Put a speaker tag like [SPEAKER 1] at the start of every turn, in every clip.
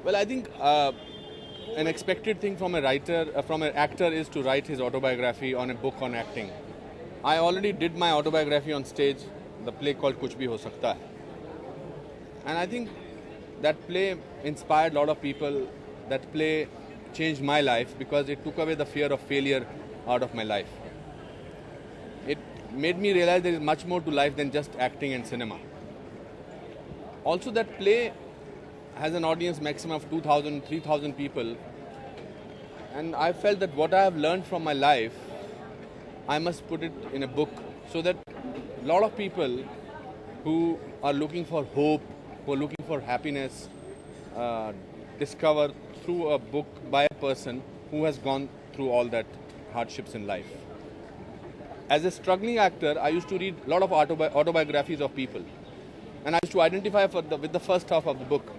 [SPEAKER 1] Well, I think an expected thing from a writer, from an actor, is to write his autobiography on a book on acting. I already did my autobiography on stage, the play called Kuch Bhi Ho Sakta Hai. And I think that play inspired a lot of people. That play changed my life because it took away the fear of failure out of my life. It made me realize there is much more to life than just acting and cinema. Also, that play has an audience maximum of 2,000, 3,000 people. And I felt that what I have learned from my life, I must put it in a book so that a lot of people who are looking for hope, who are looking for happiness, discover through a book by a person who has gone through all that hardships in life. As a struggling actor, I used to read a lot of autobiographies of people. And I used to identify with the first half of the book.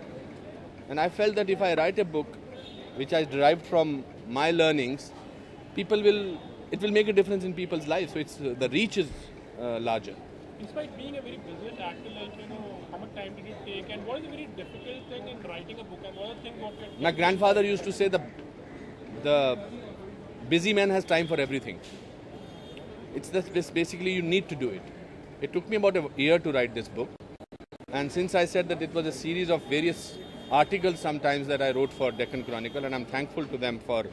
[SPEAKER 1] And I felt that if I write a book which I derived from my learnings, it will make a difference in people's lives. So the reach is larger.
[SPEAKER 2] Despite being a very brilliant actor, how much time did it take, and what is a very difficult thing in writing a book, and what are the things what you're...
[SPEAKER 1] My grandfather used to say the busy man has time for everything. It's basically you need to do it. It took me about a year to write this book, and since I said that it was a series of various articles sometimes that I wrote for Deccan Chronicle, and I'm thankful to them for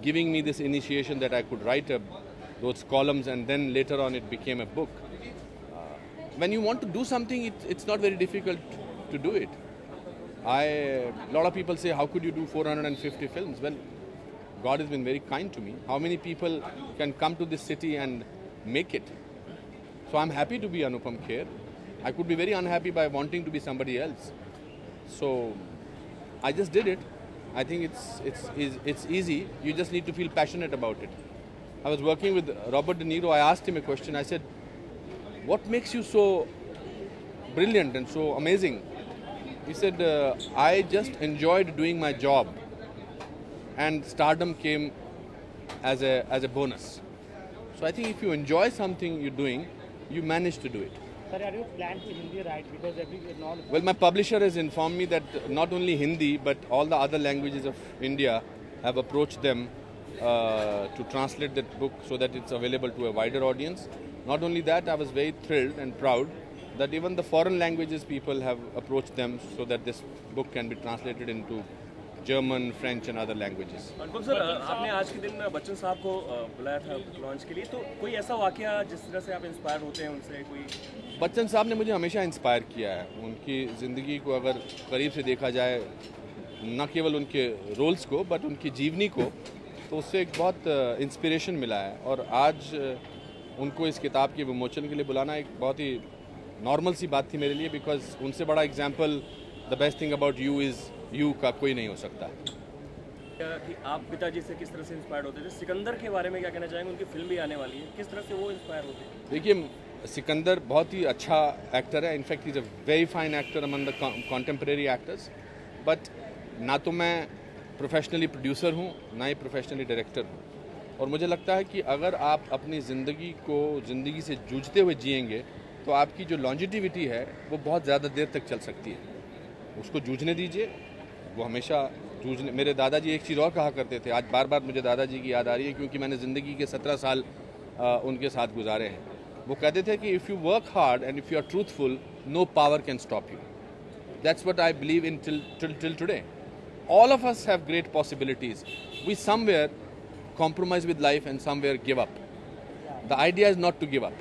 [SPEAKER 1] giving me this initiation that I could write those columns, and then later on it became a book. When you want to do something, it's not very difficult to do it. A lot of people say, how could you do 450 films? Well, God has been very kind to me. How many people can come to this city and make it? So I'm happy to be Anupam Kher. I could be very unhappy by wanting to be somebody else. So I just did it. I think it's easy. You just need to feel passionate about it. I was working with Robert De Niro. I asked him a question. I said, what makes you so brilliant and so amazing? He said, I just enjoyed doing my job, and stardom came as a bonus. So I think if you enjoy something you're doing, you manage to do it.
[SPEAKER 2] Sir, are you planning to Hindi right? Because
[SPEAKER 1] Well, my publisher has informed me that not only Hindi, but all the other languages of India have approached them to translate that book so that it's available to a wider audience. Not only that, I was very thrilled and proud that even the foreign languages people have approached them so that this book can be translated into German, French and other languages.
[SPEAKER 3] Anupam sir, आपने आज के दिन बच्चन साहब को बुलाया था launch के लिए, तो कोई ऐसा वाकया जिस तरह से आप इंस्पायर होते हैं उनसे? कोई
[SPEAKER 1] बच्चन साहब ने मुझे हमेशा इंस्पायर किया है. उनकी ज़िंदगी को अगर करीब से देखा जाए, न केवल उनके रोल्स को बट उनकी जीवनी को, तो उससे एक बहुत इंस्पिरेशन मिला है. और आज उनको इस किताब के विमोचन के लिए बुलाना एक बहुत ही नॉर्मल सी बात थी मेरे लिए, बिकॉज उनसे बड़ा example the best thing about you is you का कोई नहीं हो सकता.
[SPEAKER 3] कि आप पिताजी से किस तरह से इंस्पायर्ड होते थे? सिकंदर के बारे में क्या कहना चाहेंगे? उनकी फिल्म भी आने वाली है, किस तरह से वो इंस्पायर होते हैं?
[SPEAKER 1] देखिए, सिकंदर बहुत ही अच्छा एक्टर है. In fact is a very fine actor among the contemporary actors. But ना तो मैं प्रोफेशनली प्रोड्यूसर हूँ, ना ही प्रोफेशनली डायरेक्टर हूँ. और मुझे लगता है कि अगर आप अपनी ज़िंदगी से जूझते हुए जिएंगे, तो आपकी जो लॉन्जिटिविटी है वो बहुत ज़्यादा देर तक चल सकती है. उसको जूझने दीजिए. वो हमेशा जूझने. मेरे दादाजी एक चीज़ और कहा करते थे, आज बार बार मुझे दादाजी की याद आ रही है क्योंकि मैंने ज़िंदगी के 17 साल उनके साथ गुजारे हैं. वो कहते थे कि if you work hard and if you are truthful, no power can stop you. That's what I believe in till today. All of us have great possibilities. We somewhere compromise with life and somewhere give up. The idea is not to give up.